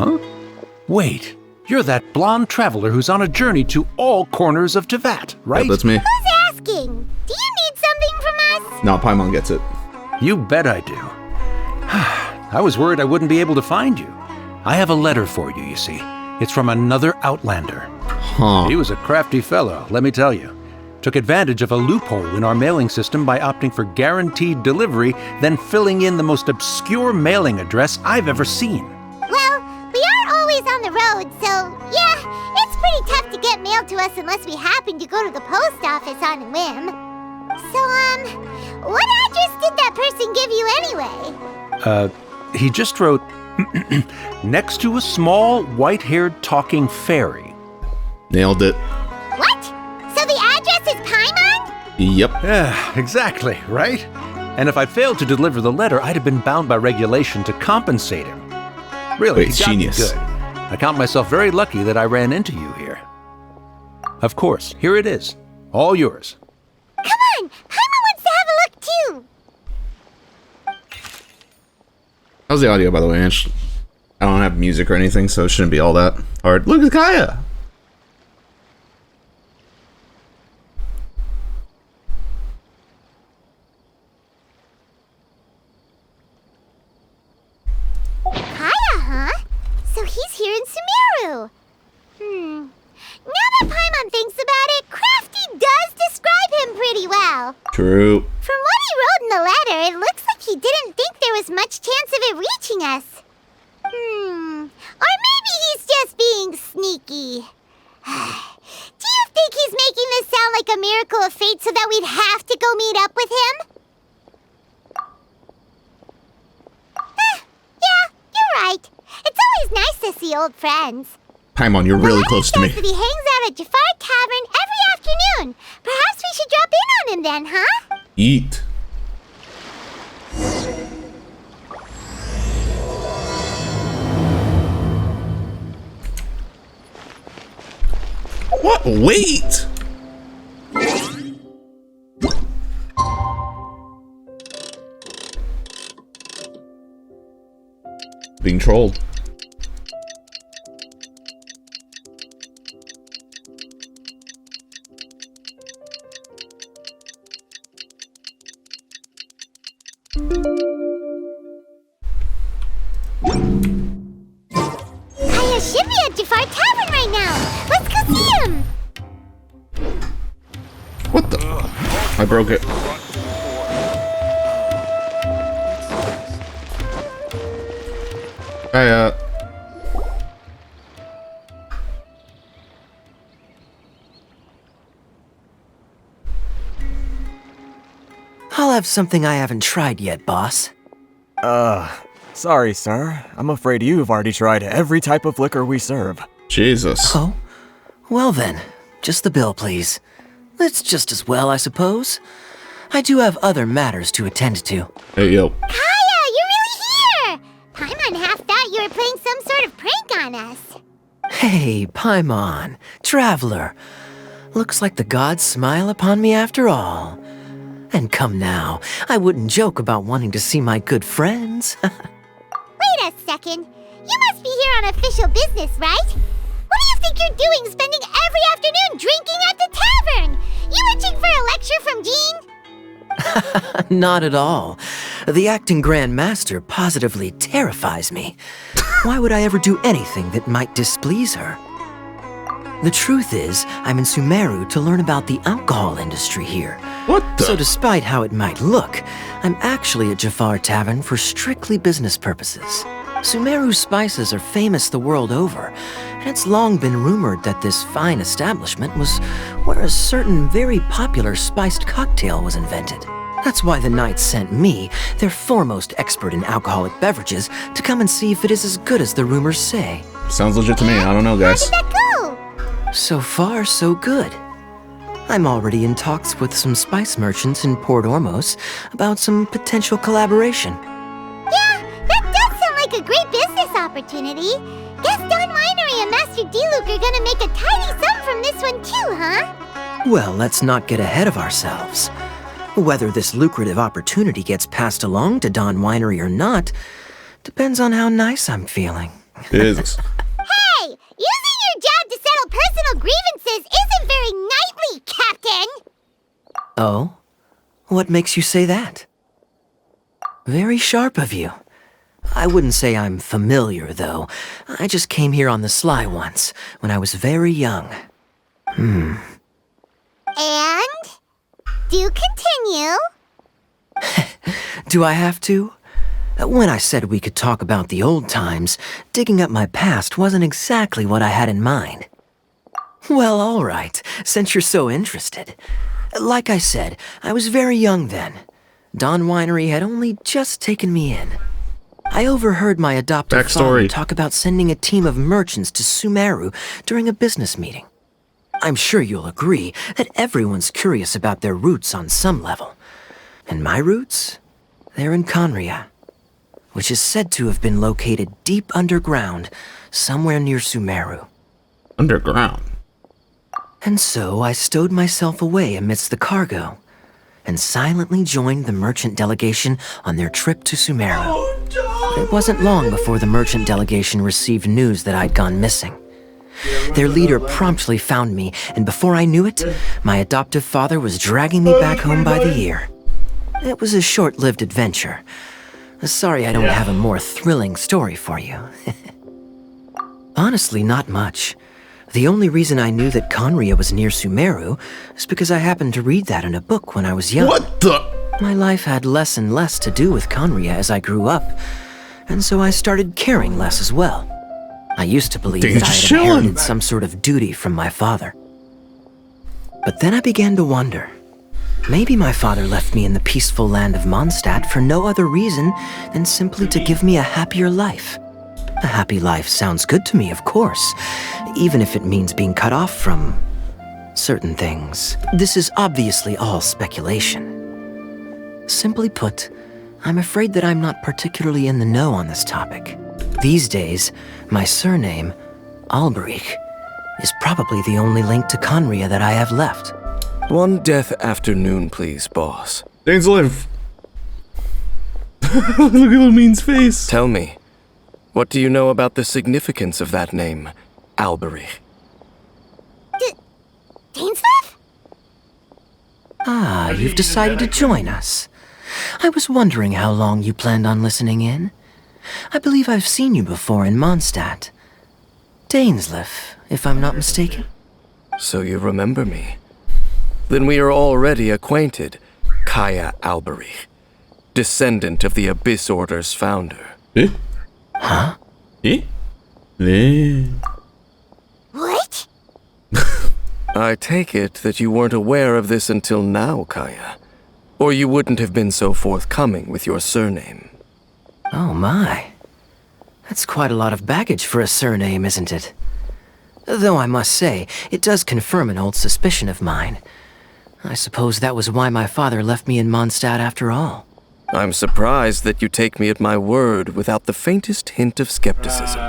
Huh? Wait, you're that blonde traveler who's on a journey to all corners of Teyvat, right? Yep, that's me. Who's asking? Do you need something from us? No, Paimon gets it. You bet I do. I was worried I wouldn't be able to find you. I have a letter for you, you see. It's from another Outlander. Huh. He was a crafty fellow, let me tell you. Took advantage of a loophole in our mailing system by opting for guaranteed delivery, then filling in the most obscure mailing address I've ever seen. Well, we are always on the road, so yeah, it's pretty tough to get mail to us unless we happen to go to the post office on a whim. So, what address did that person give you anyway? He just wrote, next to a small, white-haired talking fairy. Nailed it. What? So the address is Paimon? Yep. Yeah, exactly, right? And if I failed to deliver the letter, I'd have been bound by regulation to compensate him. Really, Wait, he got me genius. good. I count myself very lucky that I ran into you here. Of course, here it is. All yours. Come on, Paimon wants to have a look too. How's the audio, by the way, Ange? I don't have music or anything, so it shouldn't be all that hard. Look at Kaya! Kaya, huh? So he's here in Sumeru. Now that Paimon thinks about it, Crafty does describe him pretty well. True. From what he wrote in the letter, it looks like he didn't think there was much chance of it reaching us. Or maybe he's just being sneaky. Do you think he's making this sound like a miracle of fate so that we'd have to go meet up with him? Yeah, you're right. It's always nice to see old friends. Paimon, you're really The close to letter me. says that he hangs out at Jafar Tavern every afternoon. Perhaps we should drop in on him then, huh? Eat. What? Wait! Being trolled. Kaya should be at Jafar Tavern right now. Let's go see him. What the? I broke it. Hey, I'll have something I haven't tried yet, boss. Sorry, sir. I'm afraid you've already tried every type of liquor we serve. Jesus. Oh? Well then, just the bill, please. It's just as well, I suppose. I do have other matters to attend to. Hey, yo. Kaya, you're really here. Paimon half thought you were playing some sort of prank on us. Hey, Paimon, traveler. Looks like the gods smile upon me after all. And come now, I wouldn't joke about wanting to see my good friends. Wait a second. You must be here on official business, right? What do you think you're doing spending every afternoon drinking at the tavern? You itching for a lecture from Jean? Not at all. The acting Grand Master positively terrifies me. Why would I ever do anything that might displease her? The truth is, I'm in Sumeru to learn about the alcohol industry here. What the? So despite how it might look, I'm actually at Jafar Tavern for strictly business purposes. Sumeru spices are famous the world over, and it's long been rumored that this fine establishment was where a certain very popular spiced cocktail was invented. That's why the knights sent me, their foremost expert in alcoholic beverages, to come and see if it is as good as the rumors say. Sounds legit to me. I don't know, How guys. did that go? So far, so good. I'm already in talks with some spice merchants in Port Ormos about some potential collaboration. Yeah, that does sound like a great business opportunity. Guess Dawn Winery and Master D-Luke are gonna make a tidy sum from this one too, huh? Well, let's not get ahead of ourselves. Whether this lucrative opportunity gets passed along to Dawn Winery or not depends on how nice I'm feeling. Jesus. Hey! Using your job to settle personal grievances isn't very knightly, Captain! Oh? What makes you say that? Very sharp of you. I wouldn't say I'm familiar, though. I just came here on the sly once, when I was very young. And? Do continue. Do I have to? When I said we could talk about the old times, digging up my past wasn't exactly what I had in mind. Well, all right, since you're so interested. Like I said, I was very young then. Dawn Winery had only just taken me in. I overheard my adoptive father talk about sending a team of merchants to Sumeru during a business meeting. I'm sure you'll agree that everyone's curious about their roots on some level. And my roots? They're in Conria, which is said to have been located deep underground, somewhere near Sumeru. Underground? And so I stowed myself away amidst the cargo, and silently joined the merchant delegation on their trip to Sumeru. It wasn't long before the merchant delegation received news that I'd gone missing. Their leader promptly found me, and before I knew it, my adoptive father was dragging me back home by the ear. It was a short-lived adventure. Sorry I don't have a more thrilling story for you. Honestly, not much. The only reason I knew that Conria was near Sumeru is because I happened to read that in a book when I was young. What the? My life had less and less to do with Conria as I grew up, and so I started caring less as well. I used to believe that I had inherited some sort of duty from my father. But then I began to wonder. Maybe my father left me in the peaceful land of Mondstadt for no other reason than simply to give me a happier life. A happy life sounds good to me, of course, even if it means being cut off from certain things. This is obviously all speculation. Simply put, I'm afraid that I'm not particularly in the know on this topic. These days, my surname, Alberich, is probably the only link to Conria that I have left. One death afternoon, please, boss. Dane's live. Look at Lumine's face. Tell me, what do you know about the significance of that name, Alberich? Dainsleif? Ah, you've decided to join us. I was wondering how long you planned on listening in. I believe I've seen you before in Mondstadt. Dainsleif, if I'm not mistaken. So you remember me. Then we are already acquainted, Kaya Alberich, descendant of the Abyss Order's founder. Eh? Huh? Eh? Eh? What? I take it that you weren't aware of this until now, Kaya. Or you wouldn't have been so forthcoming with your surname. Oh my. That's quite a lot of baggage for a surname, isn't it? Though I must say, it does confirm an old suspicion of mine. I suppose that was why my father left me in Mondstadt after all. I'm surprised that you take me at my word without the faintest hint of skepticism.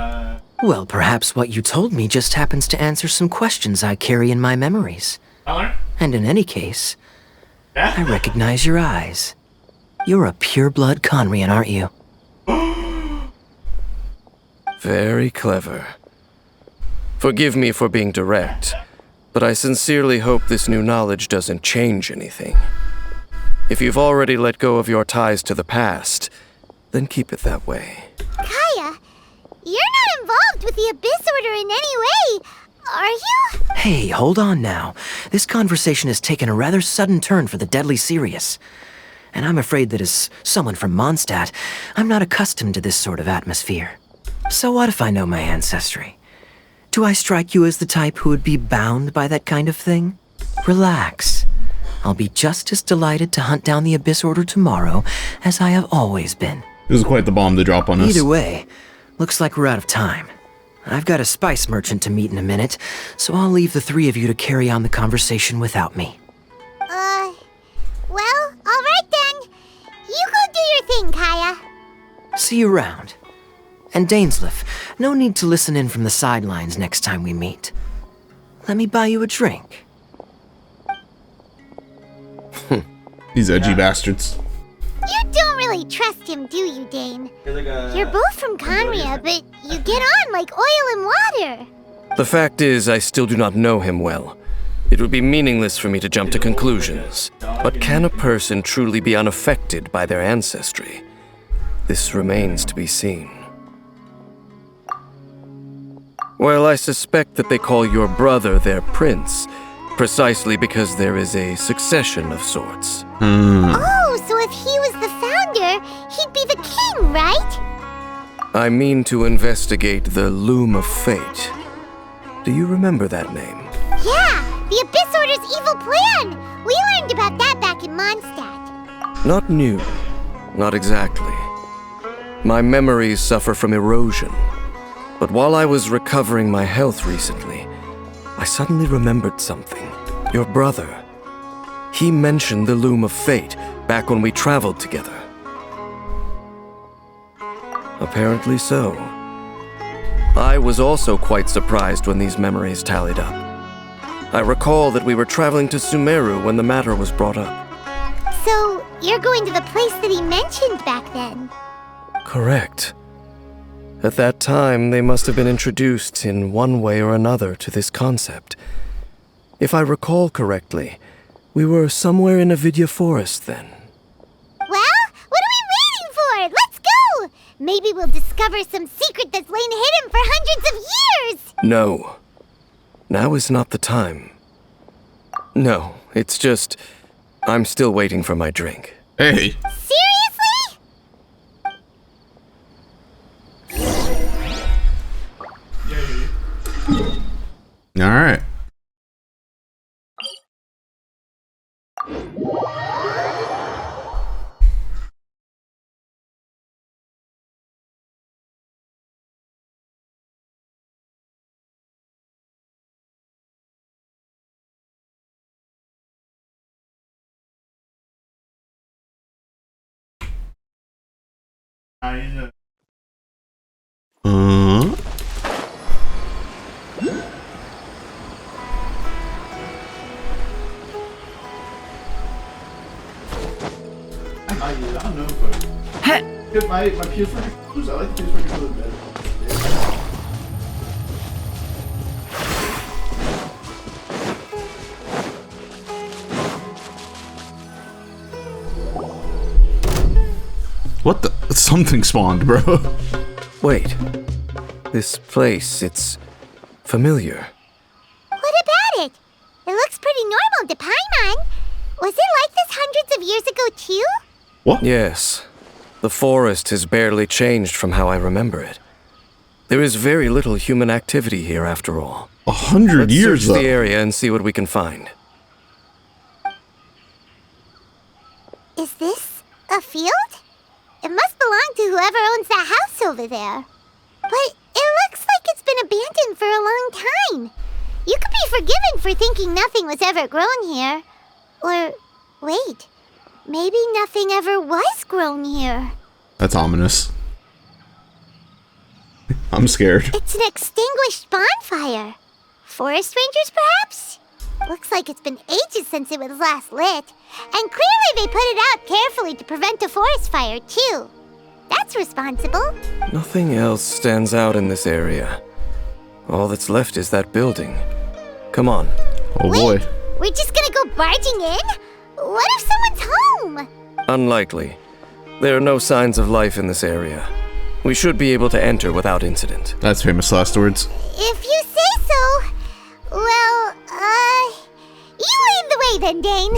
Well, perhaps what you told me just happens to answer some questions I carry in my memories. And in any case, I recognize your eyes. You're a pure-blood Conrian, aren't you? Very clever. Forgive me for being direct, but I sincerely hope this new knowledge doesn't change anything. If you've already let go of your ties to the past, then keep it that way. Kaya, you're not involved with the Abyss Order in any way, are you? Hey, hold on now. This conversation has taken a rather sudden turn for the deadly serious. And I'm afraid that as someone from Mondstadt, I'm not accustomed to this sort of atmosphere. So what if I know my ancestry? Do I strike you as the type who would be bound by that kind of thing? Relax. I'll be just as delighted to hunt down the Abyss Order tomorrow as I have always been. This is quite the bomb to drop on us. Either way, looks like we're out of time. I've got a spice merchant to meet in a minute, so I'll leave the three of you to carry on the conversation without me. Well, alright then. You go do your thing, Kaya. See you around. And Dainsleif, no need to listen in from the sidelines next time we meet. Let me buy you a drink. These edgy bastards. You don't really really trust him, do you, Dane? You're both from Conria, but you get on like oil and water. The fact is, I still do not know him well. It would be meaningless for me to jump to conclusions. But can a person truly be unaffected by their ancestry? This remains to be seen. Well, I suspect that they call your brother their prince, precisely because there is a succession of sorts. Oh, so if he was the founder, he'd be the king, right? I mean to investigate the Loom of Fate. Do you remember that name? Yeah, the Abyss Order's evil plan! We learned about that back in Mondstadt. Not new. Not exactly. My memories suffer from erosion. But while I was recovering my health recently, I suddenly remembered something. Your brother. He mentioned the Loom of Fate back when we traveled together. Apparently so. I was also quite surprised when these memories tallied up. I recall that we were traveling to Sumeru when the matter was brought up. So, you're going to the place that he mentioned back then? Correct. At that time, they must have been introduced in one way or another to this concept. If I recall correctly, we were somewhere in Avidya Forest then. Well, what are we waiting for? Let's go! Maybe we'll discover some secret that's lain hidden for hundreds of years! No. Now is not the time. No, it's just... I'm still waiting for my drink. Hey. Seriously? Alright. I don't know, but my PS4 controllers, I like the PS4 controllers better. What the? Something spawned, bro. Wait. This place, it's familiar. What about it? It looks pretty normal to Paimon. Was it like this hundreds of years ago, too? What? Yes. The forest has barely changed from how I remember it. There is very little human activity here, after all. 100 Let's years, search though. the area and see what we can find. Is this a field? It must belong to whoever owns that house over there. But it looks like it's been abandoned for a long time. You could be forgiven for thinking nothing was ever grown here. Or, wait, maybe nothing ever was grown here. That's ominous. I'm scared. It's an extinguished bonfire. Forest rangers, perhaps? Looks like it's been ages since it was last lit. And clearly they put it out carefully to prevent a forest fire, too. That's responsible. Nothing else stands out in this area. All that's left is that building. Come on. Oh boy. Wait, we're just gonna go barging in? What if someone's home? Unlikely. There are no signs of life in this area. We should be able to enter without incident. That's famous last words. If you say so. Well, you lead the way then, Dane.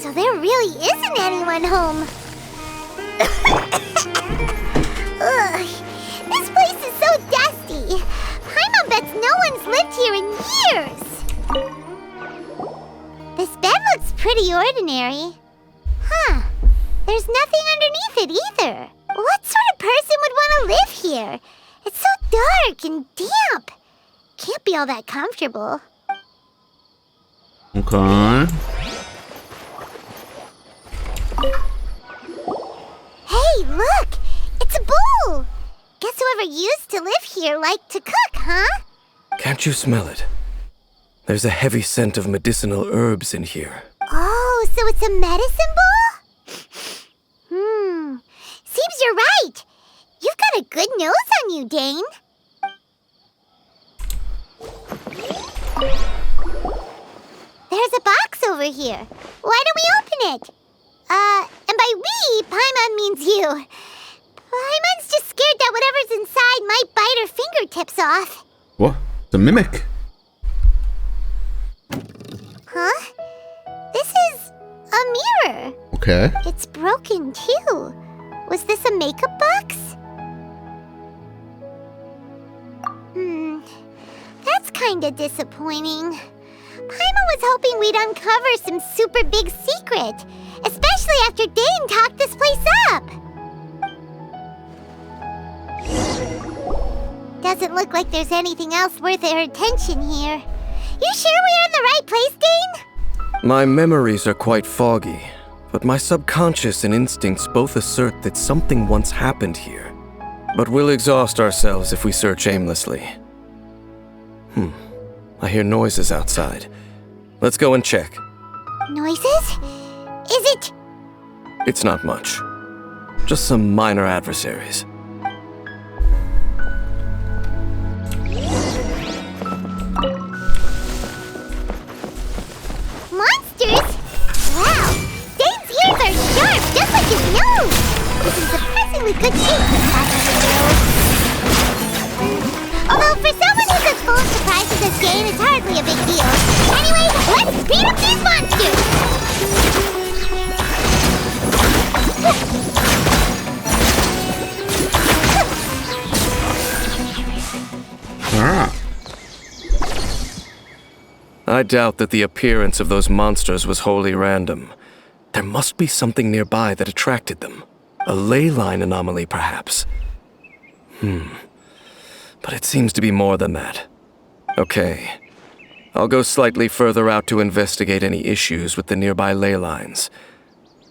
So there really isn't anyone home. Ugh, this place is so dusty. Paimon bets no one's lived here in years. This bed looks pretty ordinary. Huh. There's nothing underneath it either. What sort of person would want to live here? It's so dark and damp. Can't be all that comfortable. Okay. Hey, look! It's a bull! Guess whoever used to live here liked to cook, huh? Can't you smell it? There's a heavy scent of medicinal herbs in here. Oh, so it's a medicine ball? Seems you're right. You've got a good nose on you, DAIN. There's a box over here. Why don't we open it? And by we, Paimon means you. Paimon's just scared that whatever's inside might bite her fingertips off. What? The mimic. Huh? This is a mirror. Okay. It's broken, too. Was this a makeup box? That's kinda disappointing. Paimon was hoping we'd uncover some super big secret, especially after DAIN talked this place up. Doesn't look like there's anything else worth our attention here. You sure we're in the right place, DAIN? My memories are quite foggy, but my subconscious and instincts both assert that something once happened here. But we'll exhaust ourselves if we search aimlessly. I hear noises outside. Let's go and check. Noises? Is it... It's not much. Just some minor adversaries. monsters? Wow, DAIN's ears are sharp, just like his nose! He's in surprisingly good shape for that. Although for someone who's as full of surprises as DAIN, it's hardly a big deal. Anyway, let's beat up these monsters! I doubt that the appearance of those monsters was wholly random. There must be something nearby that attracted them. A ley line anomaly, perhaps. But it seems to be more than that. Okay. I'll go slightly further out to investigate any issues with the nearby ley lines.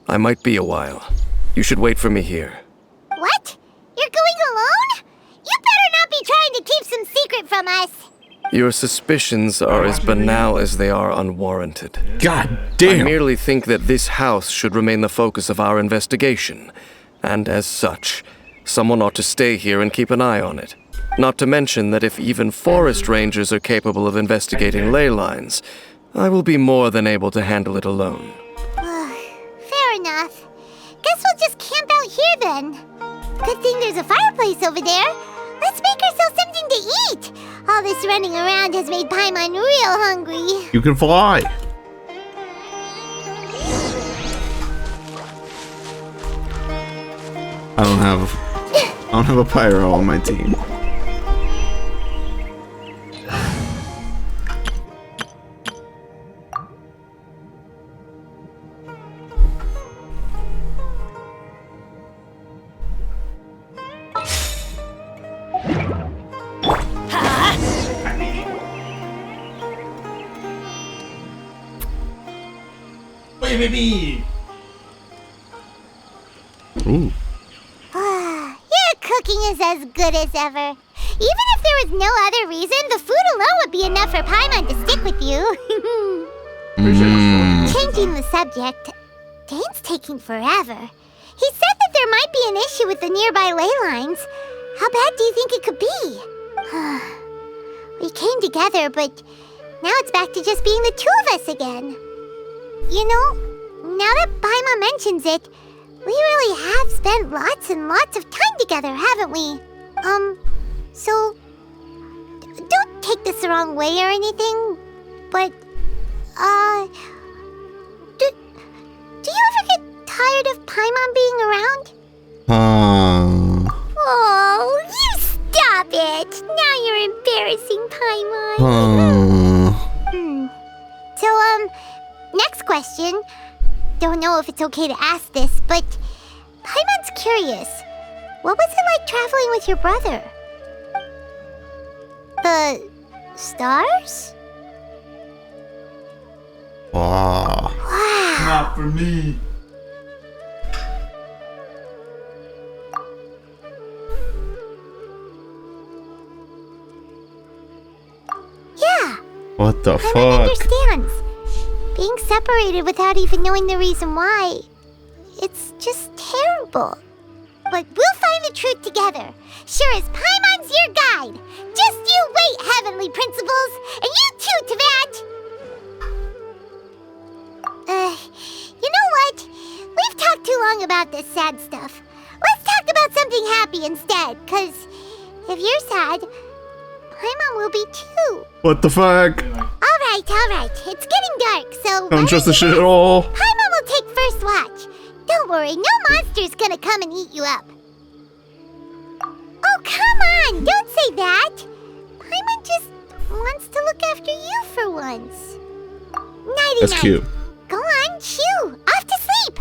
I might be a while. You should wait for me here. What? You're going alone? You better not be trying to keep some secret from us. Your suspicions are as banal as they are unwarranted. God I damn. merely think that this house should remain the focus of our investigation. And as such, someone ought to stay here and keep an eye on it. Not to mention that if even forest rangers are capable of investigating ley lines, I will be more than able to handle it alone. Fair enough. Guess we'll just camp out here then. Good thing there's a fireplace over there. Let's make ourselves something to eat. All this running around has made Paimon real hungry. You can fly. I don't have a pyro on my team. Baby! Ooh. Your cooking is as good as ever. Even if there was no other reason, the food alone would be enough for Paimon to stick with you. Changing the subject, DAIN's taking forever. He said that there might be an issue with the nearby ley lines. How bad do you think it could be? We came together, but now it's back to just being the two of us again. You know, now that Paimon mentions it, we really have spent lots and lots of time together, haven't we? So, don't take this the wrong way or anything, but, do you ever get tired of Paimon being around? Oh, you stop it! Now you're embarrassing Paimon. So, next question. Don't know if it's okay to ask this, but Paimon's curious. What was it like traveling with your brother? The stars? Wow. Wow. Not for me. What the Paimon fuck? understands. Being separated without even knowing the reason why, it's just terrible. But we'll find the truth together. Sure as Paimon's your guide. Just you wait, Heavenly Principles. And you too, Teyvat. You know what? We've talked too long about this sad stuff. Let's talk about something happy instead, cause if you're sad, Paimon will be too. What the fuck? Alright. It's getting dark, so... Don't trust the shit at all. Paimon will take first watch. Don't worry, no monster's gonna come and eat you up. Oh, come on! Don't say that! Paimon just wants to look after you for once. Nighty-night. That's cute. Go on, shoo! Off to sleep!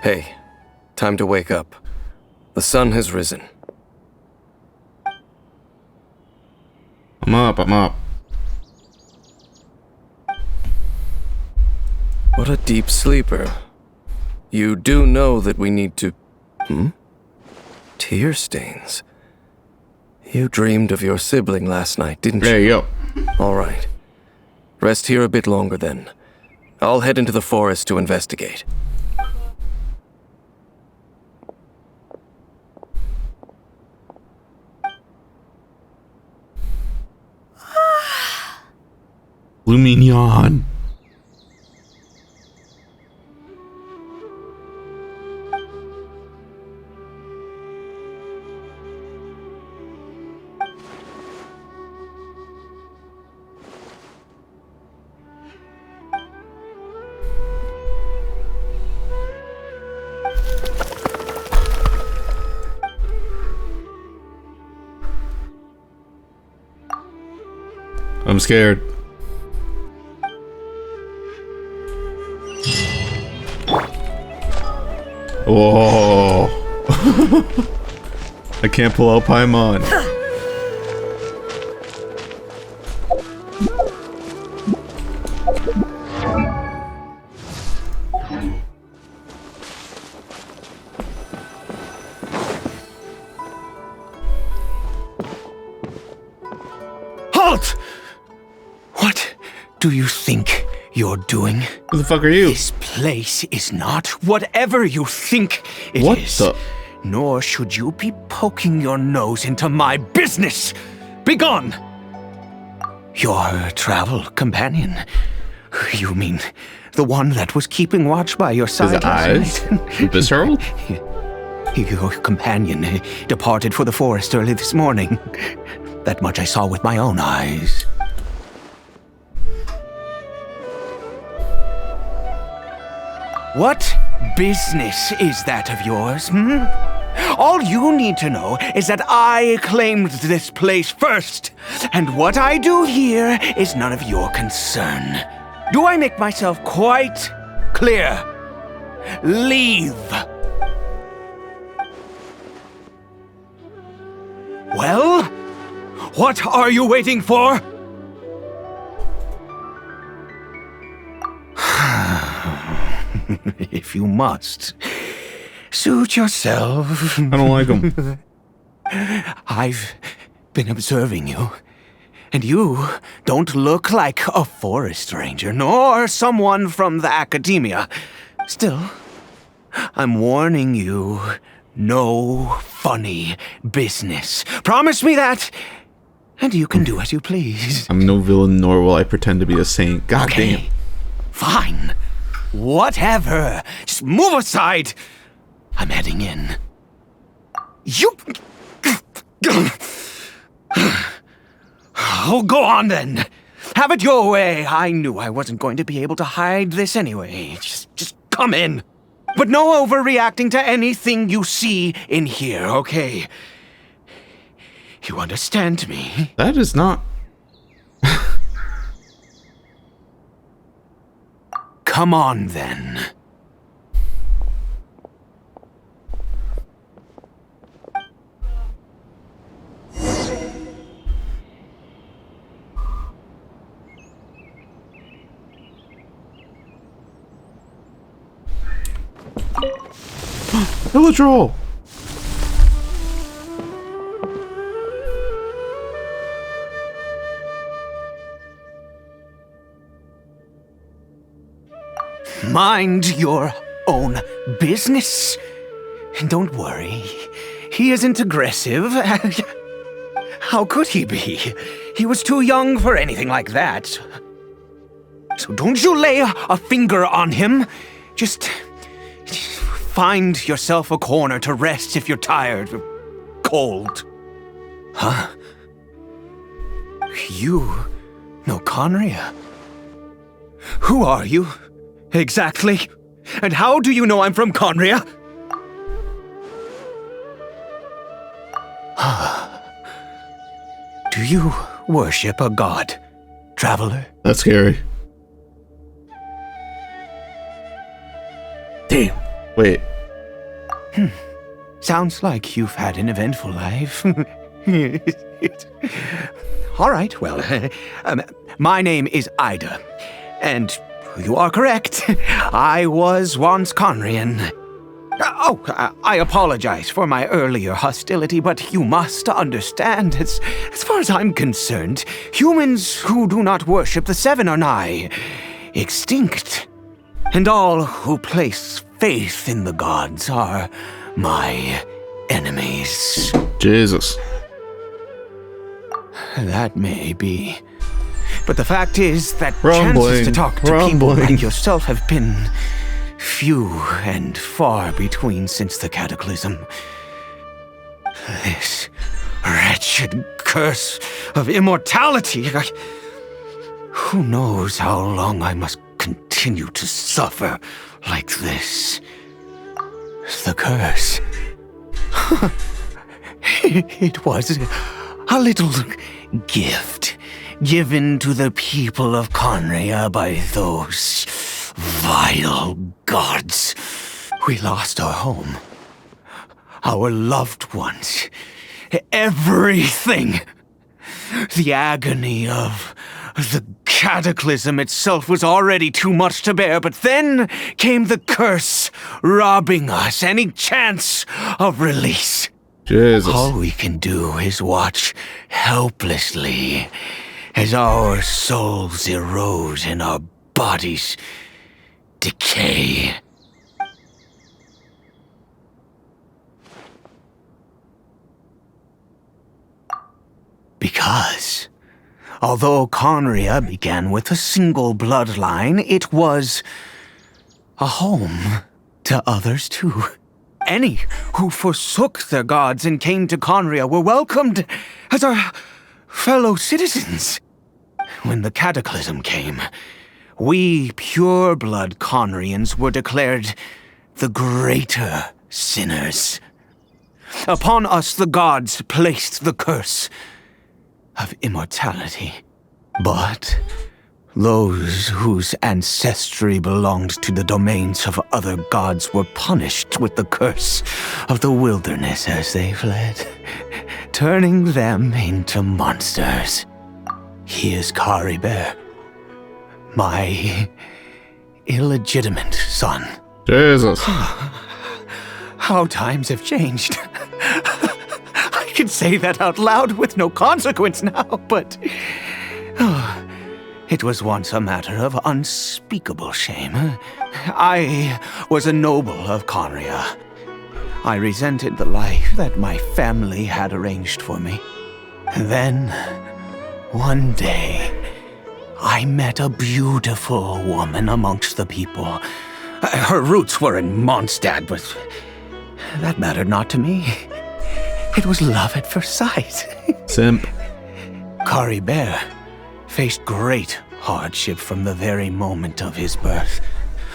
Hey, time to wake up. The sun has risen. I'm up. What a deep sleeper. You do know that we need to... Tear stains. You dreamed of your sibling last night, didn't you? There you go. All right. Rest here a bit longer then. I'll head into the forest to investigate. Lumignon. I'm scared. Whoa. I can't pull out Paimon. Halt! What do you think you're doing? Who the fuck are you? This place is not whatever you think it What is. the? Nor should you be poking your nose into my business. Begone! Your travel companion. You mean the one that was keeping watch by your side His eyes? Visceral? Your companion departed for the forest early this morning. That much I saw with my own eyes. What business is that of yours, All you need to know is that I claimed this place first, and what I do here is none of your concern. Do I make myself quite clear? Leave. Well, what are you waiting for? If you must, suit yourself. I don't like him. I've been observing you, and you don't look like a forest ranger, nor someone from the academia. Still, I'm warning you, no funny business. Promise me that, and you can do as you please. I'm no villain, nor will I pretend to be a saint. God Okay, damn. fine. Whatever. Just move aside. I'm heading in. You... Oh, go on then. Have it your way. I knew I wasn't going to be able to hide this anyway. Just come in. But no overreacting to anything you see in here, okay? You understand me? That is not Come on, then. Village roll. Mind your own business. And don't worry, he isn't aggressive. How could he be? He was too young for anything like that. So don't you lay a finger on him. Just find yourself a corner to rest if you're tired or cold. Huh? You know Conria? Who are you? Exactly. And how do you know I'm from Conria? Do you worship a god, traveler? That's scary. Damn. Wait. Sounds like you've had an eventful life. All right, well, my name is Ida, and you are correct. I was once Conrian. I apologize for my earlier hostility, but you must understand, as far as I'm concerned, humans who do not worship the Seven are nigh extinct. And all who place faith in the gods are my enemies. Jesus. That may be. But the fact is that Rumbling, chances to talk to people rumbling. like yourself have been few and far between since the cataclysm. This wretched curse of immortality. Who knows how long I must continue to suffer like this? The curse. It was a little gift given to the people of Conria by those vile gods. We lost our home, our loved ones, everything. The agony of the cataclysm itself was already too much to bear, but then came the curse, robbing us any chance of release. Jesus. All we can do is watch helplessly as our souls erode and our bodies decay. Because, although Conria began with a single bloodline, it was a home to others too. Any who forsook their gods and came to Conria were welcomed as our fellow citizens. When the cataclysm came, we pure-blood Conrians were declared the greater sinners. Upon us the gods placed the curse of immortality. But those whose ancestry belonged to the domains of other gods were punished with the curse of the wilderness as they fled, turning them into monsters. He is Caribert, my illegitimate son. Jesus. How times have changed. I can say that out loud with no consequence now, but it was once a matter of unspeakable shame. I was a noble of Conria. I resented the life that my family had arranged for me. Then, one day, I met a beautiful woman amongst the people. Her roots were in Mondstadt, but that mattered not to me. It was love at first sight. Simp. Caribert faced great hardship from the very moment of his birth.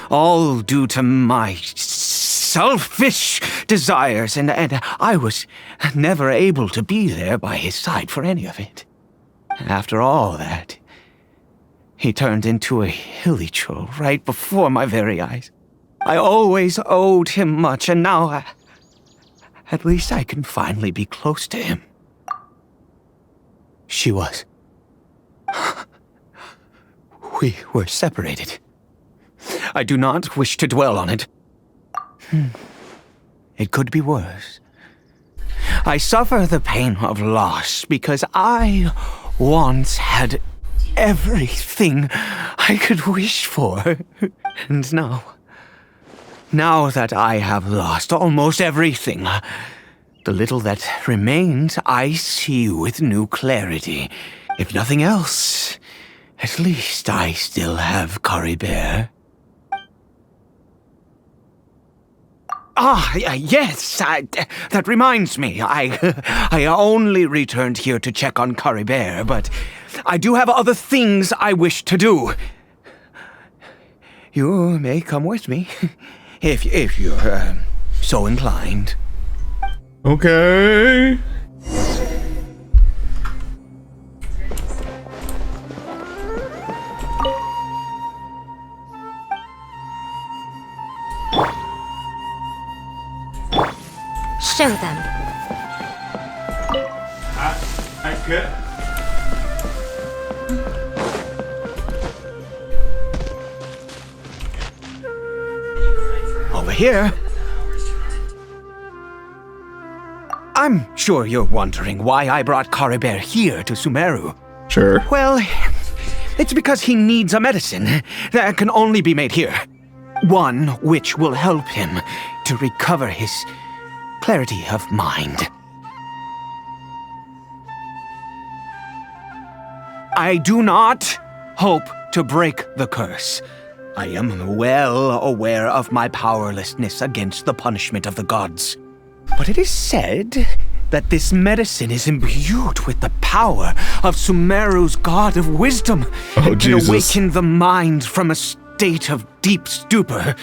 All due to my selfish desires, and I was never able to be there by his side for any of it. After all that, he turned into a hilly troll right before my very eyes. I always owed him much, and now at least I can finally be close to him. She was. We were separated. I do not wish to dwell on it. It could be worse. I suffer the pain of loss because I once had everything I could wish for. And now that I have lost almost everything, the little that remains I see with new clarity. If nothing else, at least I still have Caribert. Yes, that reminds me. I only returned here to check on Caribert, but I do have other things I wish to do. You may come with me, if you're so inclined. Okay. Show them. I could. Over here. I'm sure you're wondering why I brought Caribert here to Sumeru. Sure. Well, it's because he needs a medicine that can only be made here. One which will help him to recover his clarity of mind. I do not hope to break the curse. I am well aware of my powerlessness against the punishment of the gods. But it is said that this medicine is imbued with the power of Sumeru's god of wisdom and can awaken the mind from a state of deep stupor.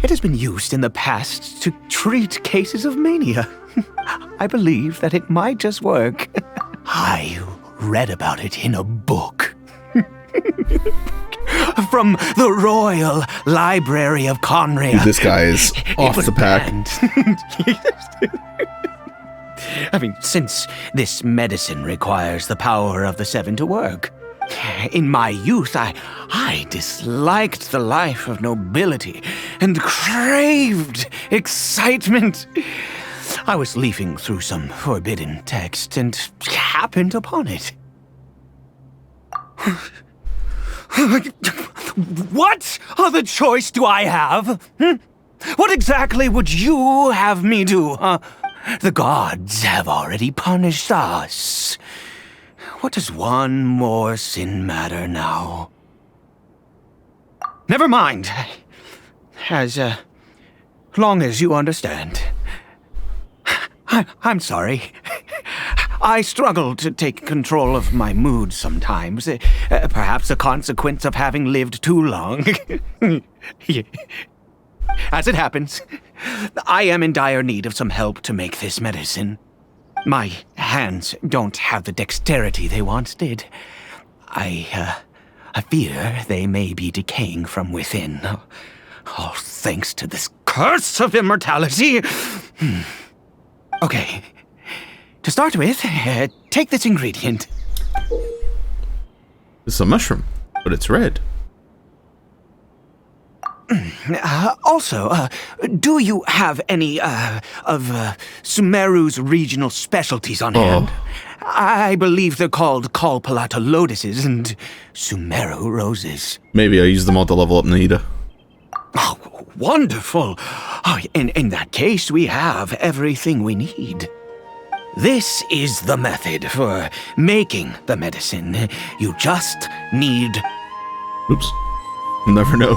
It has been used in the past to treat cases of mania. I believe that it might just work. I read about it in a book. From the Royal Library of Conria. Dude, this guy is off the pack. I mean, since this medicine requires the power of the seven to work. In my youth, I disliked the life of nobility and craved excitement. I was leafing through some forbidden text and happened upon it. What other choice do I have? What exactly would you have me do? The gods have already punished us. What does one more sin matter now? Never mind. As long as you understand. I'm sorry. I struggle to take control of my mood sometimes. Perhaps a consequence of having lived too long. As it happens, I am in dire need of some help to make this medicine. My hands don't have the dexterity they once did. I fear they may be decaying from within. All thanks to this curse of immortality. Okay. To start with, take this ingredient. It's a mushroom, but it's red. Also, do you have any of Sumeru's regional specialties on hand? I believe they're called Kalpalata lotuses and Sumeru roses. Maybe I use them all to level up Nita. Oh, wonderful! Oh, in that case, we have everything we need. This is the method for making the medicine. You just need... Oops. Never know.